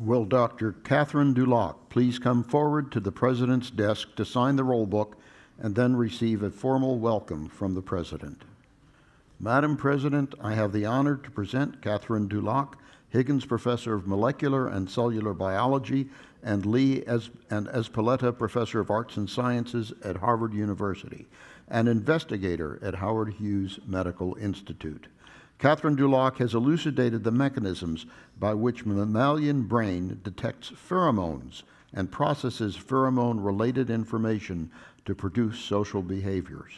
Will Dr. Catherine Duloc please come forward to the President's desk to sign the roll book and then receive a formal welcome from the President. Madam President, I have the honor to present Catherine Duloc, Higgins Professor of Molecular and Cellular Biology, and Lee Espeleta Professor of Arts and Sciences at Harvard University, and investigator at Howard Hughes Medical Institute. Catherine Duloc has elucidated the mechanisms by which mammalian brain detects pheromones and processes pheromone-related information to produce social behaviors.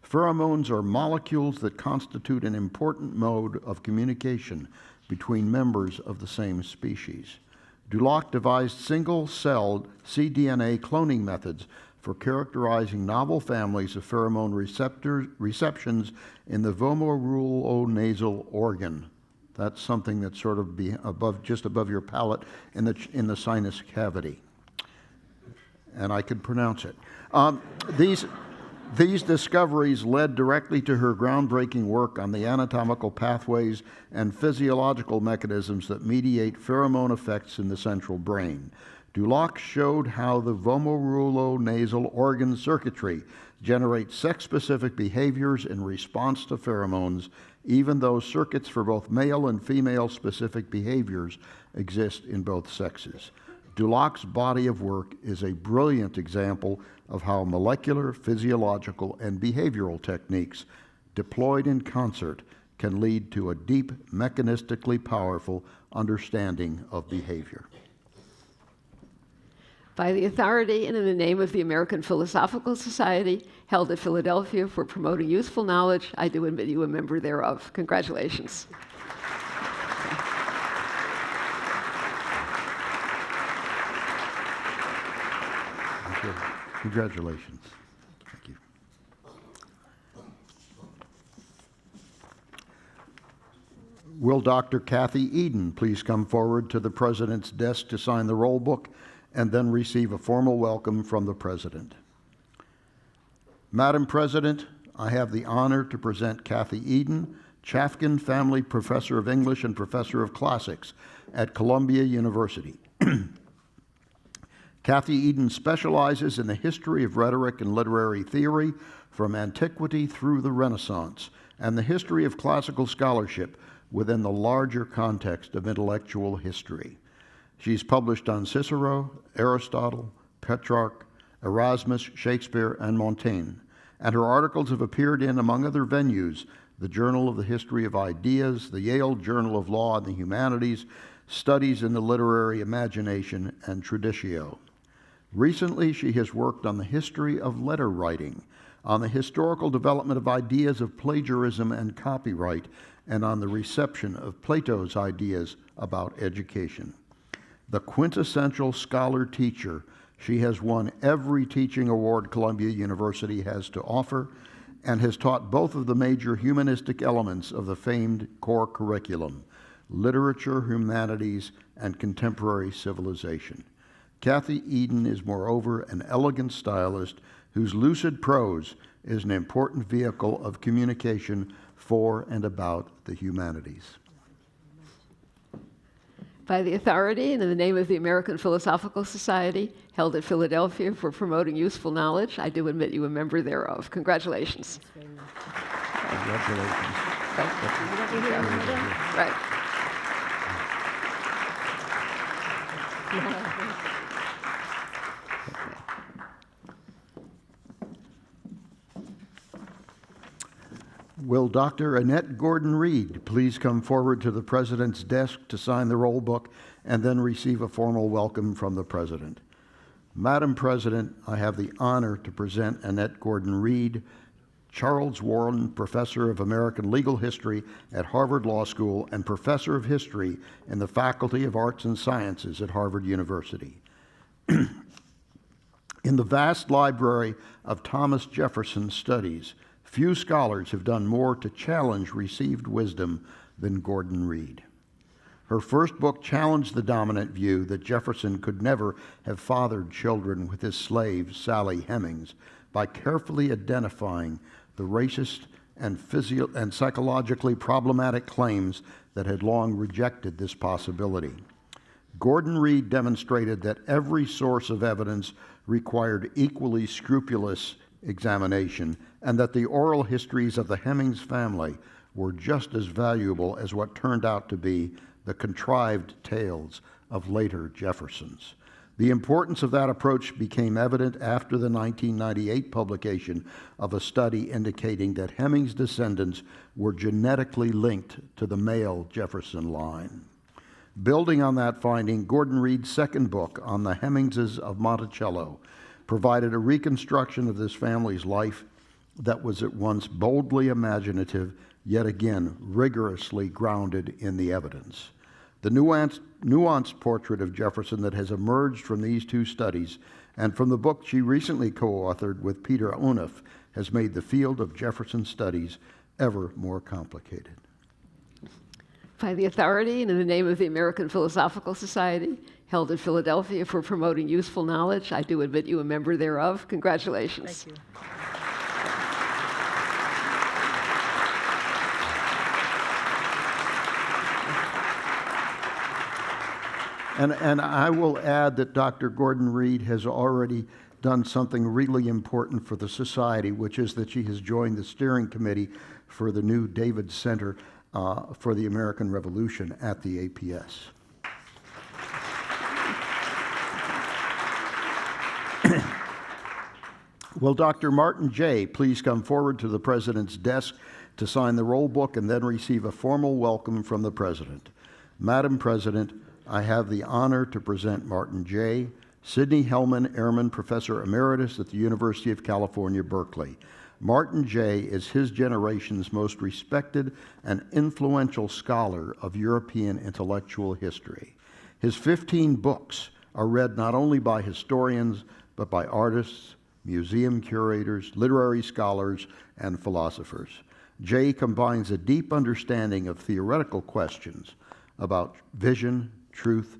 Pheromones are molecules that constitute an important mode of communication between members of the same species. Duloc devised single-celled cDNA cloning methods for characterizing novel families of pheromone receptions in the vomeronasal organ. That's something that's sort of just above your palate in the sinus cavity. And I could pronounce it. These discoveries led directly to her groundbreaking work on the anatomical pathways and physiological mechanisms that mediate pheromone effects in the central brain. Duloc showed how the vomeronasal organ circuitry generates sex-specific behaviors in response to pheromones, even though circuits for both male and female specific behaviors exist in both sexes. Duloc's body of work is a brilliant example of how molecular, physiological, and behavioral techniques deployed in concert can lead to a deep, mechanistically powerful understanding of behavior. By the authority and in the name of the American Philosophical Society, held at Philadelphia for promoting useful knowledge, I do admit you a member thereof. Congratulations. Congratulations. Thank you. Will Dr. Kathy Eden please come forward to the President's desk to sign the roll book and then receive a formal welcome from the President. Madam President, I have the honor to present Kathy Eden, Chafkin Family Professor of English and Professor of Classics at Columbia University. Kathy Eden specializes in the history of rhetoric and literary theory from antiquity through the Renaissance and the history of classical scholarship within the larger context of intellectual history. She's published on Cicero, Aristotle, Petrarch, Erasmus, Shakespeare, and Montaigne, and her articles have appeared in, among other venues, the Journal of the History of Ideas, the Yale Journal of Law and the Humanities, Studies in the Literary Imagination, and Traditio. Recently, she has worked on the history of letter writing, on the historical development of ideas of plagiarism and copyright, and on the reception of Plato's ideas about education. The quintessential scholar-teacher, she has won every teaching award Columbia University has to offer and has taught both of the major humanistic elements of the famed core curriculum, literature, humanities, and contemporary civilization. Kathy Eden is, moreover, an elegant stylist whose lucid prose is an important vehicle of communication for and about the humanities. By the authority and in the name of the American Philosophical Society, held at Philadelphia for promoting useful knowledge, I do admit you a member thereof. Congratulations. Congratulations. Right. Will Dr. Annette Gordon-Reid please come forward to the President's desk to sign the roll book and then receive a formal welcome from the President. Madam President, I have the honor to present Annette Gordon-Reid, Charles Warren Professor of American Legal History at Harvard Law School and Professor of History in the Faculty of Arts and Sciences at Harvard University. In the vast library of Thomas Jefferson studies, few scholars have done more to challenge received wisdom than Gordon-Reid. Her first book challenged the dominant view that Jefferson could never have fathered children with his slave, Sally Hemings, by carefully identifying the racist and psychologically problematic claims that had long rejected this possibility. Gordon Reid demonstrated that every source of evidence required equally scrupulous examination, and that the oral histories of the Hemings family were just as valuable as what turned out to be the contrived tales of later Jeffersons. The importance of that approach became evident after the 1998 publication of a study indicating that Hemings' descendants were genetically linked to the male Jefferson line. Building on that finding, Gordon Reid's second book on the Hemingses of Monticello provided a reconstruction of this family's life that was at once boldly imaginative, yet again rigorously grounded in the evidence. The nuanced portrait of Jefferson that has emerged from these two studies and from the book she recently co-authored with Peter Onuf has made the field of Jefferson studies ever more complicated. By the authority and in the name of the American Philosophical Society, held in Philadelphia for promoting useful knowledge, I do admit you a member thereof. Congratulations. Thank you. And I will add that Dr. Gordon Reid has already done something really important for the Society, which is that she has joined the steering committee for the new David Center for the American Revolution at the APS. Will Dr. Martin J. please come forward to the President's desk to sign the roll book and then receive a formal welcome from the President. Madam President, I have the honor to present Martin J., Sidney Hellman Airman Professor Emeritus at the University of California, Berkeley. Martin J. is his generation's most respected and influential scholar of European intellectual history. His 15 books are read not only by historians, but by artists, museum curators, literary scholars, and philosophers. J. combines a deep understanding of theoretical questions about vision, truth,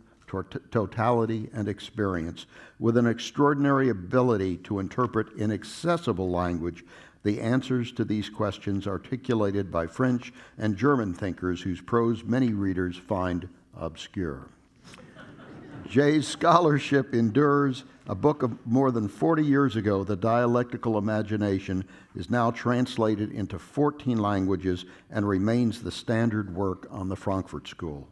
totality, and experience with an extraordinary ability to interpret in accessible language the answers to these questions articulated by French and German thinkers whose prose many readers find obscure. Jay's scholarship endures. A book of more than 40 years ago, The Dialectical Imagination, is now translated into 14 languages and remains the standard work on the Frankfurt School.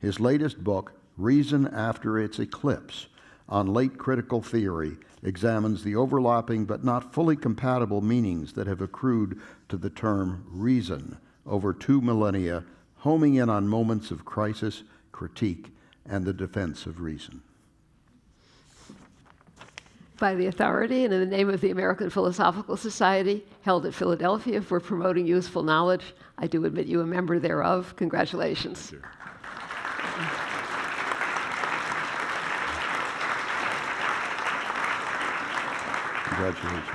His latest book, Reason After Its Eclipse, on late critical theory, examines the overlapping but not fully compatible meanings that have accrued to the term reason over 2 millennia, homing in on moments of crisis, critique, and the defense of reason. By the authority and in the name of the American Philosophical Society, held at Philadelphia for promoting useful knowledge, I do admit you a member thereof. Congratulations. Congratulations.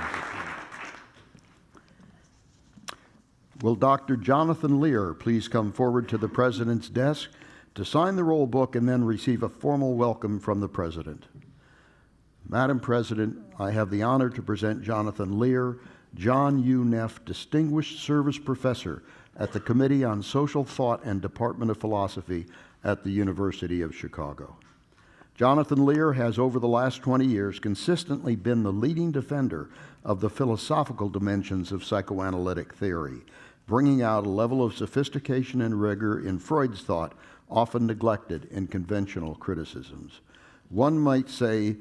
Will Dr. Jonathan Lear please come forward to the President's desk to sign the roll book and then receive a formal welcome from the President. Madam President, I have the honor to present Jonathan Lear, John U. Neff Distinguished Service Professor at the Committee on Social Thought and Department of Philosophy at the University of Chicago. Jonathan Lear has, over the last 20 years, consistently been the leading defender of the philosophical dimensions of psychoanalytic theory, bringing out a level of sophistication and rigor in Freud's thought often neglected in conventional criticisms. One might say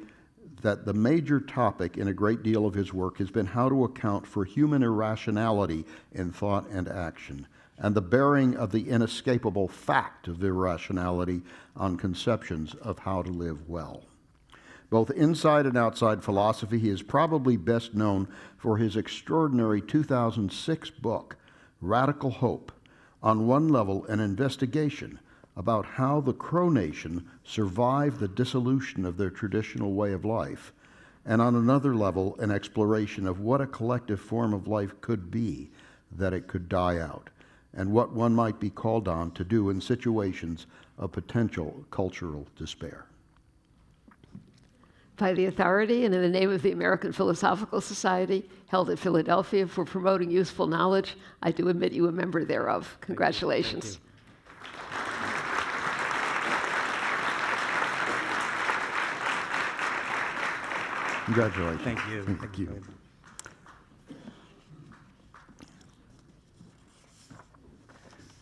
that the major topic in a great deal of his work has been how to account for human irrationality in thought and action, and the bearing of the inescapable fact of irrationality on conceptions of how to live well. Both inside and outside philosophy, he is probably best known for his extraordinary 2006 book, Radical Hope, on one level an investigation about how the Crow Nation survived the dissolution of their traditional way of life, and on another level an exploration of what a collective form of life could be, that it could die out, and what one might be called on to do in situations of potential cultural despair. By the authority and in the name of the American Philosophical Society, held at Philadelphia for promoting useful knowledge, I do admit you a member thereof. Congratulations. Congratulations. Thank you. Thank you.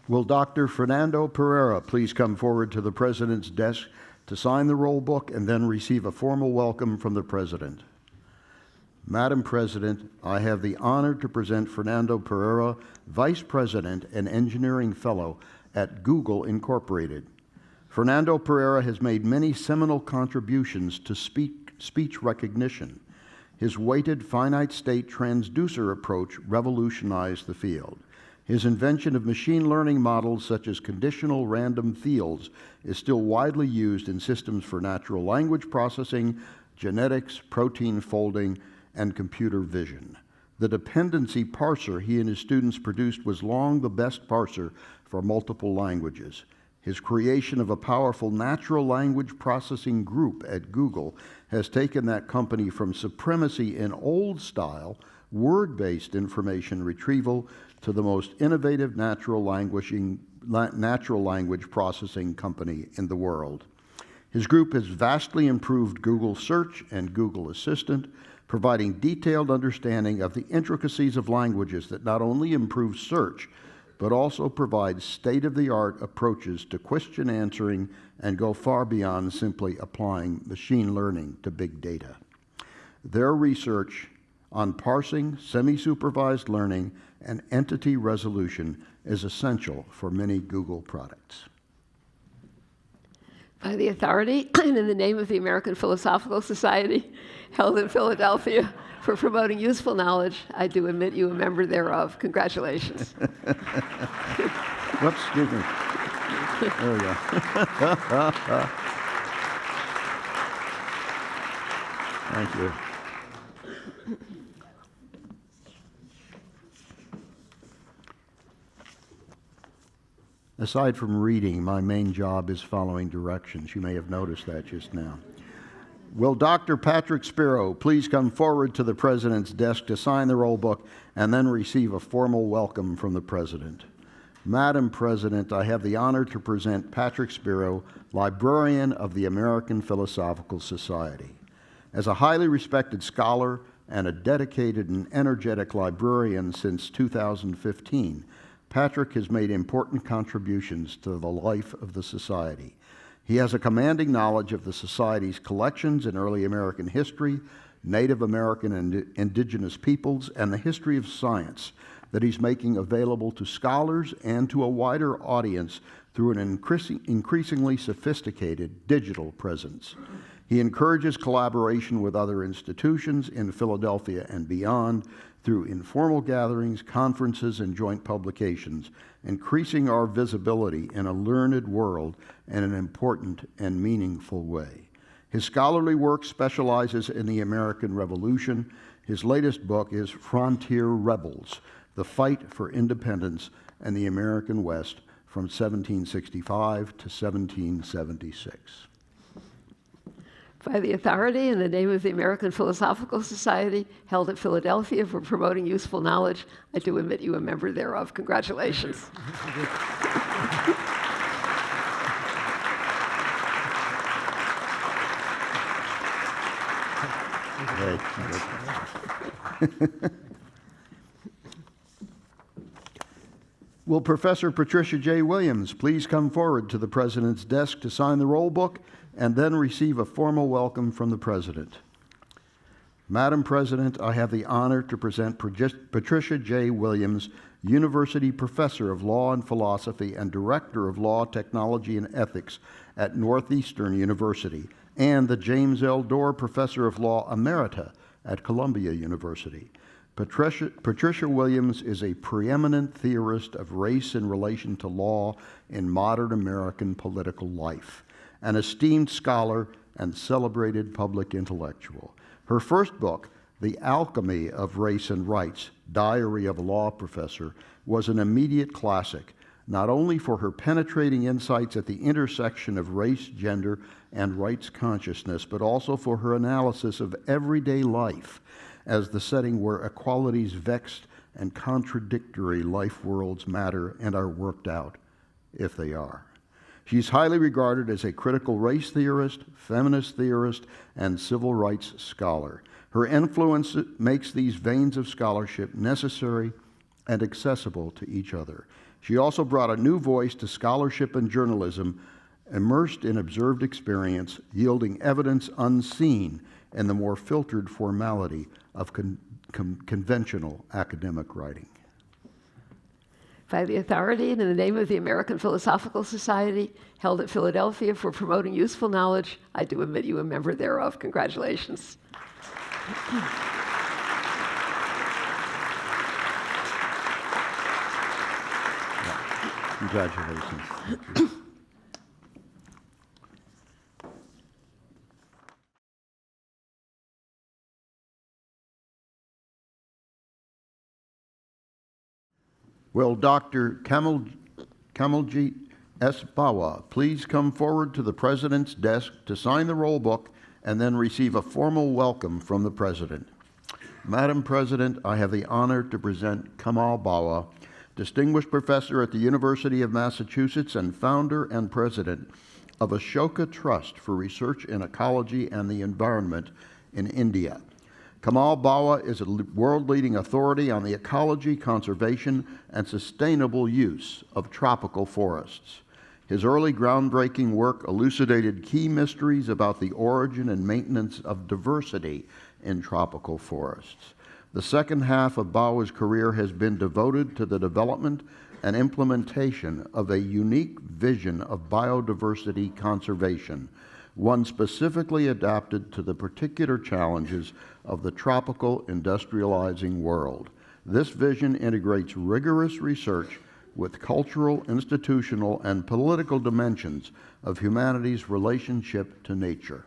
Will Dr. Fernando Pereira please come forward to the President's desk to sign the roll book and then receive a formal welcome from the President? Madam President, I have the honor to present Fernando Pereira, Vice President and Engineering Fellow at Google Incorporated. Fernando Pereira has made many seminal contributions to speech recognition. His weighted finite state transducer approach revolutionized the field. His invention of machine learning models such as conditional random fields is still widely used in systems for natural language processing, genetics, protein folding, and computer vision. The dependency parser he and his students produced was long the best parser for multiple languages. His creation of a powerful natural language processing group at Google has taken that company from supremacy in old-style, word-based information retrieval to the most innovative natural language processing company in the world. His group has vastly improved Google Search and Google Assistant, providing detailed understanding of the intricacies of languages that not only improve search, but also provide state-of-the-art approaches to question answering and go far beyond simply applying machine learning to big data. Their research on parsing, semi-supervised learning, and entity resolution is essential for many Google products. By the authority and in the name of the American Philosophical Society, held in Philadelphia for promoting useful knowledge, I do admit you a member thereof. Congratulations. Whoops, excuse me. There we go. Thank you. Aside from reading, my main job is following directions. You may have noticed that just now. Will Dr. Patrick Sparrow please come forward to the President's desk to sign the roll book and then receive a formal welcome from the President? Madam President, I have the honor to present Patrick Sparrow, Librarian of the American Philosophical Society. As a highly respected scholar and a dedicated and energetic librarian since 2015, Patrick has made important contributions to the life of the Society. He has a commanding knowledge of the Society's collections in early American history, Native American and indigenous peoples, and the history of science that he's making available to scholars and to a wider audience through an increasingly sophisticated digital presence. He encourages collaboration with other institutions in Philadelphia and beyond through informal gatherings, conferences, and joint publications, increasing our visibility in a learned world in an important and meaningful way. His scholarly work specializes in the American Revolution. His latest book is Frontier Rebels: The Fight for Independence and the American West from 1765 to 1776. By the authority in the name of the American Philosophical Society, held at Philadelphia for promoting useful knowledge, I do admit you a member thereof. Congratulations. Will Professor Patricia J. Williams please come forward to the President's desk to sign the roll book and then receive a formal welcome from the President? Madam President, I have the honor to present Patricia J. Williams, University Professor of Law and Philosophy and Director of Law, Technology, and Ethics at Northeastern University, and the James L. Dorr Professor of Law Emerita at Columbia University. Patricia Williams is a preeminent theorist of race in relation to law in modern American political life, an esteemed scholar and celebrated public intellectual. Her first book, The Alchemy of Race and Rights, Diary of a Law Professor, was an immediate classic, not only for her penetrating insights at the intersection of race, gender, and rights consciousness, but also for her analysis of everyday life as the setting where equality's vexed and contradictory life worlds matter and are worked out, if they are. She's highly regarded as a critical race theorist, feminist theorist, and civil rights scholar. Her influence makes these veins of scholarship necessary and accessible to each other. She also brought a new voice to scholarship and journalism, immersed in observed experience, yielding evidence unseen in the more filtered formality of conventional academic writing. By the authority and in the name of the American Philosophical Society, held at Philadelphia for promoting useful knowledge, I do admit you a member thereof. Congratulations. Congratulations. Thank you. Will Dr. Kamalji S. Bala please come forward to the President's desk to sign the roll book and then receive a formal welcome from the President. Madam President, I have the honor to present Kamal Bala, Distinguished Professor at the University of Massachusetts and founder and president of Ashoka Trust for Research in Ecology and the Environment in India. Kamal Bala is a world-leading authority on the ecology, conservation, and sustainable use of tropical forests. His early groundbreaking work elucidated key mysteries about the origin and maintenance of diversity in tropical forests. The second half of Bala's career has been devoted to the development and implementation of a unique vision of biodiversity conservation, one specifically adapted to the particular challenges of the tropical industrializing world. This vision integrates rigorous research with cultural, institutional, and political dimensions of humanity's relationship to nature.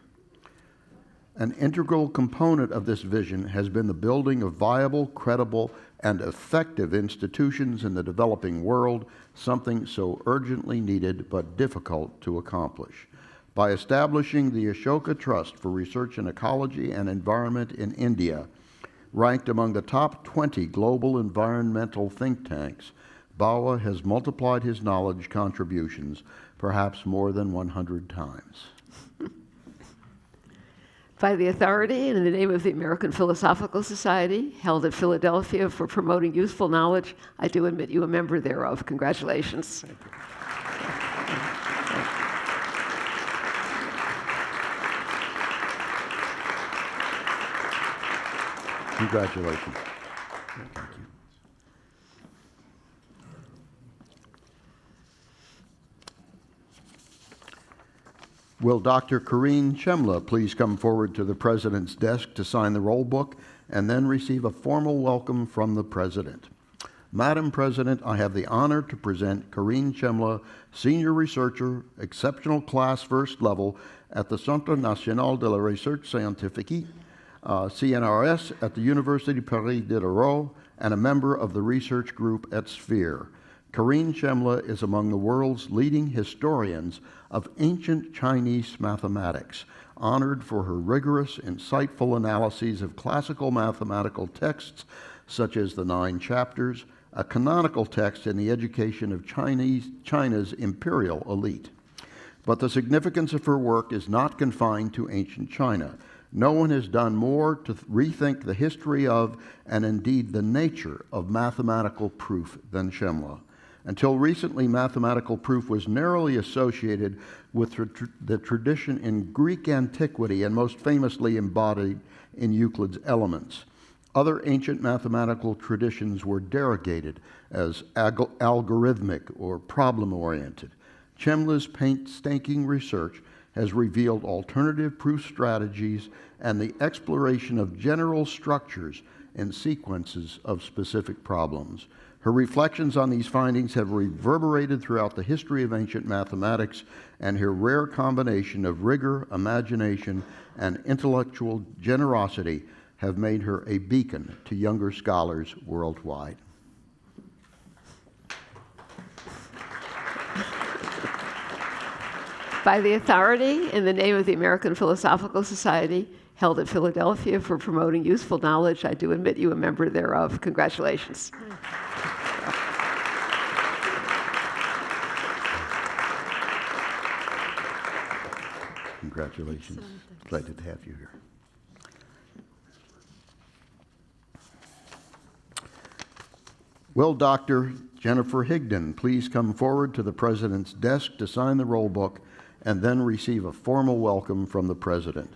An integral component of this vision has been the building of viable, credible, and effective institutions in the developing world, something so urgently needed but difficult to accomplish. By establishing the Ashoka Trust for Research in Ecology and Environment in India, ranked among the top 20 global environmental think tanks, Bala has multiplied his knowledge contributions perhaps more than 100 times. By the authority and in the name of the American Philosophical Society, held at Philadelphia for promoting useful knowledge, I do admit you a member thereof. Congratulations. Thank you. Congratulations. Thank you. Will Dr. Carine Shimla please come forward to the President's desk to sign the roll book and then receive a formal welcome from the President. Madam President, I have the honor to present Carine Shimla, Senior Researcher, Exceptional Class First Level at the Centre National de la Recherche Scientifique, CNRS, at the University Paris Diderot, and a member of the research group at Sphere. Carine Shimla is among the world's leading historians of ancient Chinese mathematics, honored for her rigorous, insightful analyses of classical mathematical texts such as the 9 Chapters, a canonical text in the education of China's imperial elite. But the significance of her work is not confined to ancient China. No one has done more to rethink the history of, and indeed the nature of, mathematical proof than Shimla. Until recently, mathematical proof was narrowly associated with the tradition in Greek antiquity and most famously embodied in Euclid's Elements. Other ancient mathematical traditions were derogated as algorithmic or problem-oriented. Shimla's painstaking research has revealed alternative proof strategies and the exploration of general structures and sequences of specific problems. Her reflections on these findings have reverberated throughout the history of ancient mathematics, and her rare combination of rigor, imagination, and intellectual generosity have made her a beacon to younger scholars worldwide. By the authority in the name of the American Philosophical Society, held at Philadelphia for promoting useful knowledge, I do admit you a member thereof. Congratulations. Congratulations. Delighted to have you here. Will Dr. Jennifer Higdon please come forward to the President's desk to sign the roll book and then receive a formal welcome from the President.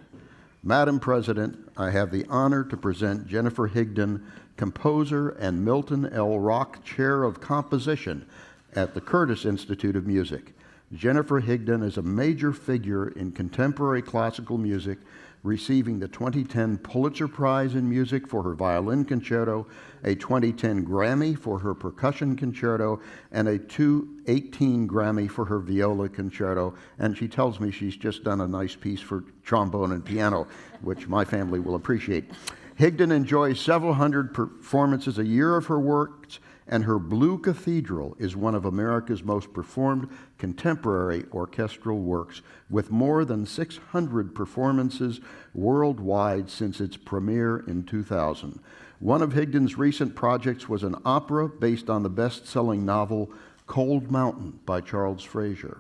Madam President, I have the honor to present Jennifer Higdon, composer and Milton L. Rock Chair of Composition at the Curtis Institute of Music. Jennifer Higdon is a major figure in contemporary classical music, receiving the 2010 Pulitzer Prize in Music for her violin concerto, a 2010 Grammy for her percussion concerto, and a 2018 Grammy for her viola concerto. And she tells me she's just done a nice piece for trombone and piano, which my family will appreciate. Higdon enjoys several hundred performances a year of her works, and her Blue Cathedral is one of America's most performed contemporary orchestral works, with more than 600 performances worldwide since its premiere in 2000. One of Higdon's recent projects was an opera based on the best-selling novel Cold Mountain by Charles Frazier.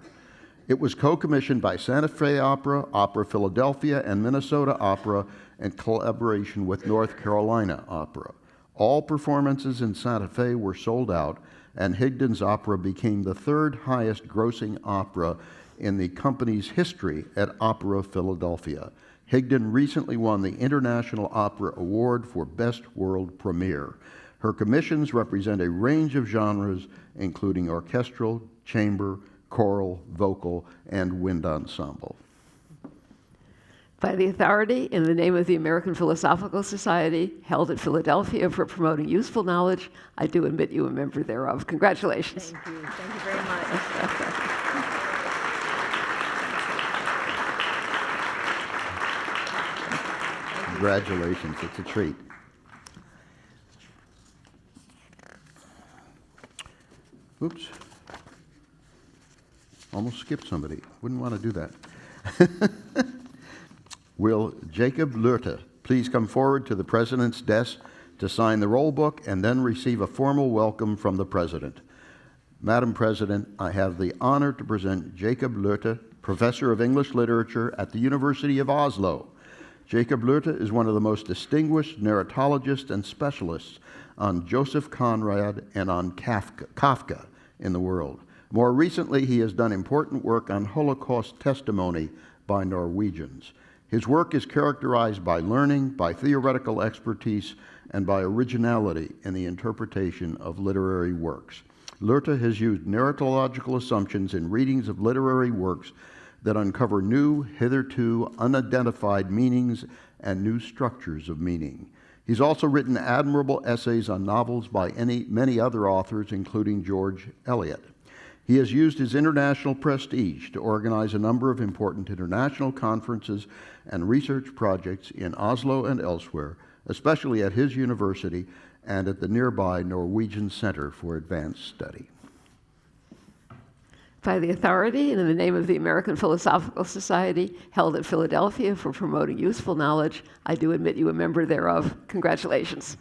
It was co-commissioned by Santa Fe Opera, Opera Philadelphia, and Minnesota Opera in collaboration with North Carolina Opera. All performances in Santa Fe were sold out, and Higdon's opera became the third highest grossing opera in the company's history at Opera Philadelphia. Higdon recently won the International Opera Award for Best World Premiere. Her commissions represent a range of genres, including orchestral, chamber, choral, vocal, and wind ensemble. By the authority in the name of the American Philosophical Society, held at Philadelphia for promoting useful knowledge, I do admit you a member thereof. Congratulations. Thank you. Thank you very much. Congratulations. It's a treat. Oops. Almost skipped somebody. Wouldn't want to do that. Will Jakob Luta please come forward to the President's desk to sign the roll book and then receive a formal welcome from the President. Madam President, I have the honor to present Jakob Luta, Professor of English Literature at the University of Oslo. Jakob Luta is one of the most distinguished narratologists and specialists on Joseph Conrad and on Kafka in the world. More recently, he has done important work on Holocaust testimony by Norwegians. His work is characterized by learning, by theoretical expertise, and by originality in the interpretation of literary works. Luta has used narratological assumptions in readings of literary works that uncover new, hitherto unidentified meanings and new structures of meaning. He's also written admirable essays on novels by many other authors, including George Eliot. He has used his international prestige to organize a number of important international conferences and research projects in Oslo and elsewhere, especially at his university and at the nearby Norwegian Center for Advanced Study. By the authority and in the name of the American Philosophical Society, held at Philadelphia for promoting useful knowledge, I do admit you a member thereof. Congratulations.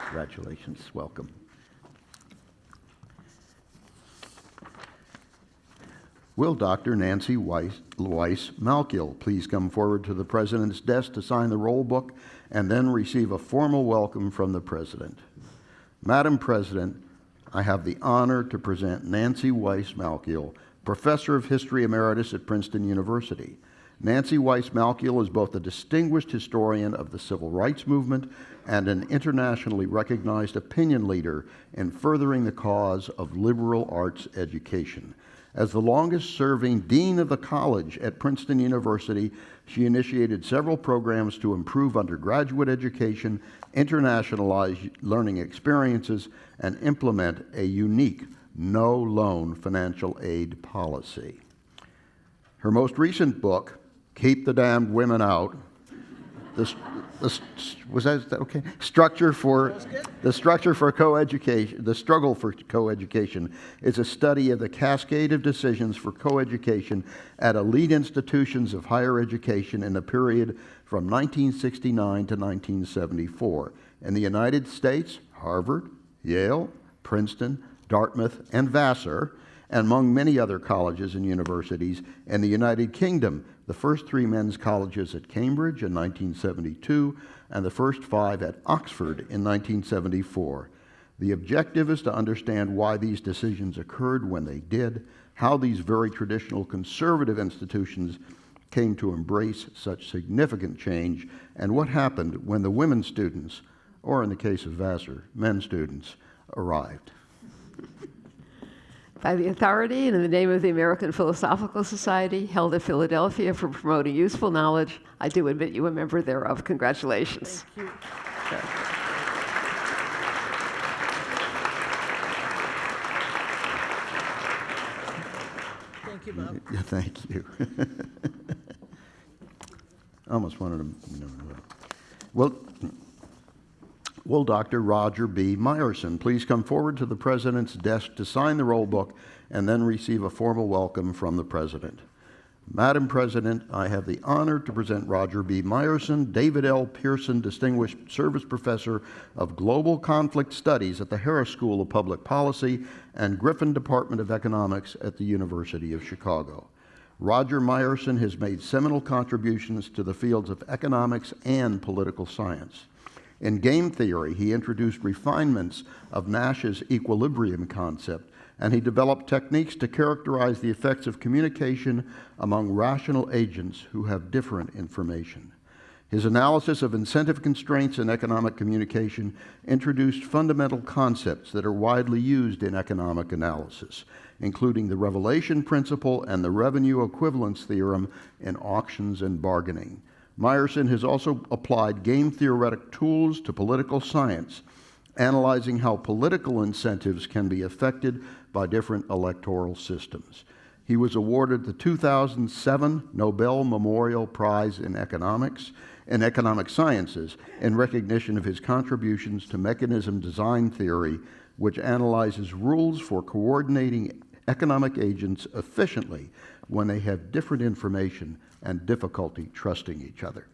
Congratulations. Welcome. Will Dr. Nancy Weiss Malkiel please come forward to the President's desk to sign the roll book and then receive a formal welcome from the President. Madam President, I have the honor to present Nancy Weiss Malkiel, Professor of History Emeritus at Princeton University. Nancy Weiss Malkiel is both a distinguished historian of the Civil Rights Movement and an internationally recognized opinion leader in furthering the cause of liberal arts education. As the longest-serving dean of the college at Princeton University, she initiated several programs to improve undergraduate education, internationalize learning experiences, and implement a unique no-loan financial aid policy. Her most recent book, Keep the Damned Women Out, was that okay? The struggle for coeducation is a study of the cascade of decisions for coeducation at elite institutions of higher education in the period from 1969 to 1974. In the United States, Harvard, Yale, Princeton, Dartmouth, and Vassar, and among many other colleges and universities in the United Kingdom, the first 3 men's colleges at Cambridge in 1972 and the first 5 at Oxford in 1974. The objective is to understand why these decisions occurred when they did, how these very traditional conservative institutions came to embrace such significant change, and what happened when the women students, or in the case of Vassar, men students, arrived. By the authority and in the name of the American Philosophical Society, held at Philadelphia for promoting useful knowledge, I do admit you a member thereof. Congratulations. Thank you. Thank you, Bob. Yeah, thank you. I almost wanted to. Will Dr. Roger B. Meyerson please come forward to the President's desk to sign the roll book and then receive a formal welcome from the President. Madam President, I have the honor to present Roger B. Meyerson, David L. Pearson Distinguished Service Professor of Global Conflict Studies at the Harris School of Public Policy and Griffin Department of Economics at the University of Chicago. Roger Meyerson has made seminal contributions to the fields of economics and political science. In game theory, he introduced refinements of Nash's equilibrium concept, and he developed techniques to characterize the effects of communication among rational agents who have different information. His analysis of incentive constraints in economic communication introduced fundamental concepts that are widely used in economic analysis, including the revelation principle and the revenue equivalence theorem in auctions and bargaining. Meyerson has also applied game theoretic tools to political science, analyzing how political incentives can be affected by different electoral systems. He was awarded the 2007 Nobel Memorial Prize in Economic Sciences in recognition of his contributions to mechanism design theory, which analyzes rules for coordinating economic agents efficiently when they have different information and difficulty trusting each other.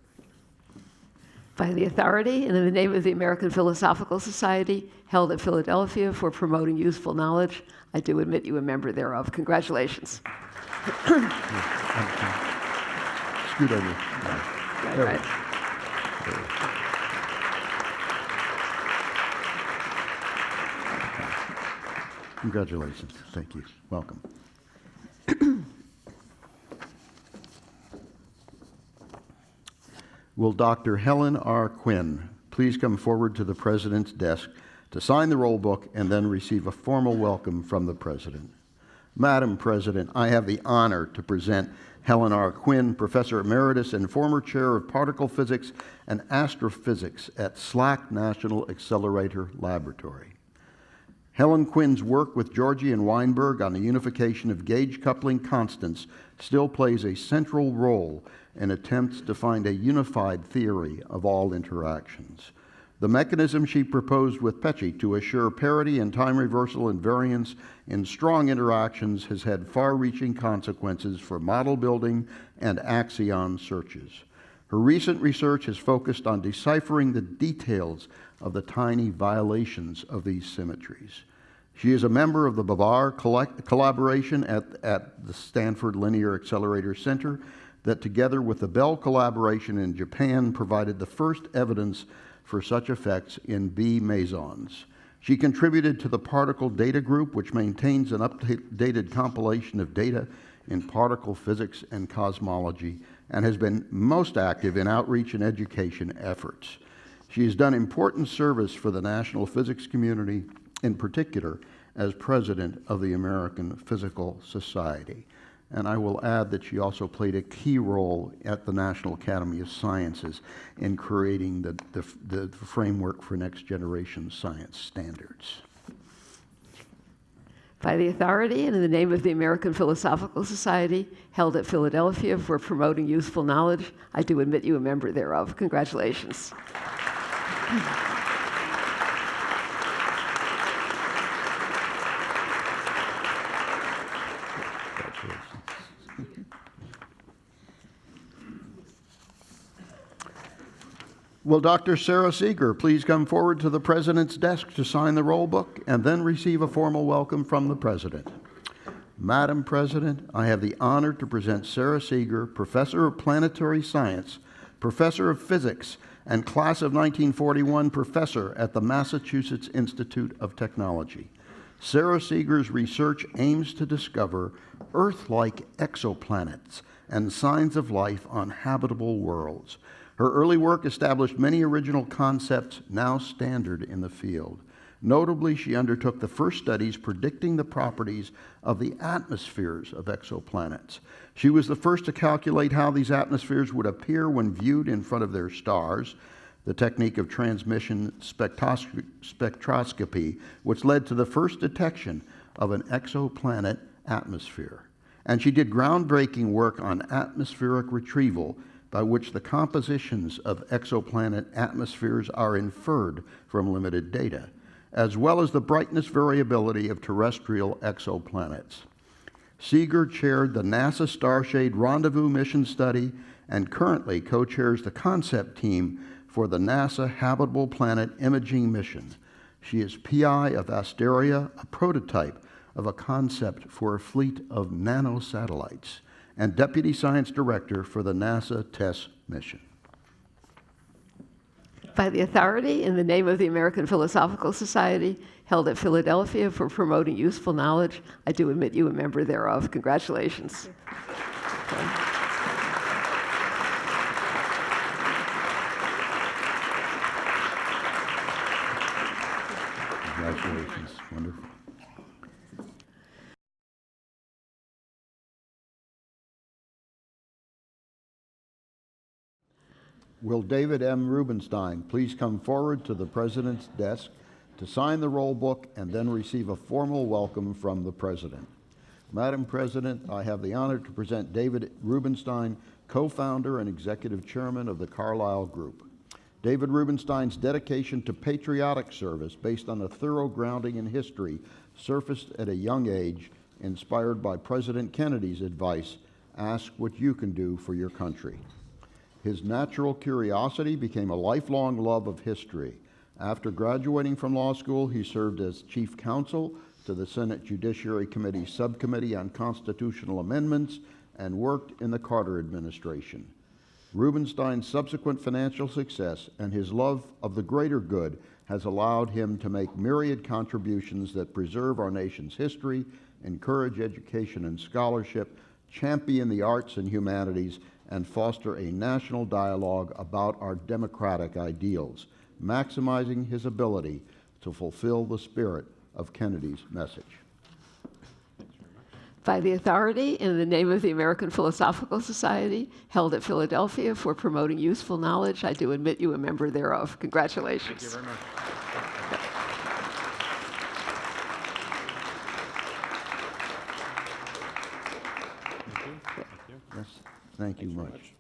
By the authority and in the name of the American Philosophical Society, held at Philadelphia for promoting useful knowledge, I do admit you a member thereof. Congratulations. Scoot over. Right. Congratulations. Thank you. Welcome. Will Dr. Helen R. Quinn please come forward to the President's desk to sign the roll book and then receive a formal welcome from the President. Madam President, I have the honor to present Helen R. Quinn, Professor Emeritus and former Chair of Particle Physics and Astrophysics at SLAC National Accelerator Laboratory. Helen Quinn's work with Georgi and Weinberg on the unification of gauge coupling constants still plays a central role in attempts to find a unified theory of all interactions. The mechanism she proposed with Pecci to assure parity and time reversal invariance in strong interactions has had far-reaching consequences for model building and axion searches. Her recent research has focused on deciphering the details of the tiny violations of these symmetries. She is a member of the Bavar collaboration at the Stanford Linear Accelerator Center that, together with the Bell collaboration in Japan, provided the first evidence for such effects in B mesons. She contributed to the Particle Data Group, which maintains an updated compilation of data in particle physics and cosmology, and has been most active in outreach and education efforts. She has done important service for the national physics community, in particular as president of the American Physical Society. And I will add that she also played a key role at the National Academy of Sciences in creating the framework for next generation science standards. By the authority and in the name of the American Philosophical Society, held at Philadelphia for promoting useful knowledge, I do admit you a member thereof. Congratulations. Will Dr. Sara Seager please come forward to the President's desk to sign the roll book and then receive a formal welcome from the President? Madam President, I have the honor to present Sara Seager, Professor of Planetary Science, Professor of Physics, and Class of 1941 Professor at the Massachusetts Institute of Technology. Sara Seager's research aims to discover Earth-like exoplanets and signs of life on habitable worlds. Her early work established many original concepts now standard in the field. Notably, she undertook the first studies predicting the properties of the atmospheres of exoplanets. She was the first to calculate how these atmospheres would appear when viewed in front of their stars, the technique of transmission spectroscopy, which led to the first detection of an exoplanet atmosphere. And she did groundbreaking work on atmospheric retrieval, by which the compositions of exoplanet atmospheres are inferred from limited data, as well as the brightness variability of terrestrial exoplanets. Seager chaired the NASA Starshade Rendezvous mission study and currently co-chairs the concept team for the NASA Habitable Planet Imaging Mission. She is PI of Asteria, a prototype of a concept for a fleet of nanosatellites, and Deputy Science Director for the NASA TESS mission. By the authority in the name of the American Philosophical Society, held at Philadelphia for promoting useful knowledge, I do admit you a member thereof. Congratulations. Congratulations. Wonderful. Will David M. Rubinstein please come forward to the President's desk to sign the roll book and then receive a formal welcome from the President? Madam President, I have the honor to present David Rubinstein, co-founder and executive chairman of the Carlyle Group. David Rubinstein's dedication to patriotic service based on a thorough grounding in history surfaced at a young age, inspired by President Kennedy's advice, ask what you can do for your country. His natural curiosity became a lifelong love of history. After graduating from law school, he served as chief counsel to the Senate Judiciary Committee's Subcommittee on Constitutional Amendments and worked in the Carter administration. Rubinstein's subsequent financial success and his love of the greater good has allowed him to make myriad contributions that preserve our nation's history, encourage education and scholarship, champion the arts and humanities, and foster a national dialogue about our democratic ideals, maximizing his ability to fulfill the spirit of Kennedy's message. By the authority in the name of the American Philosophical Society, held at Philadelphia for promoting useful knowledge, I do admit you a member thereof. Congratulations. Thank you very much. Yes, thank you much.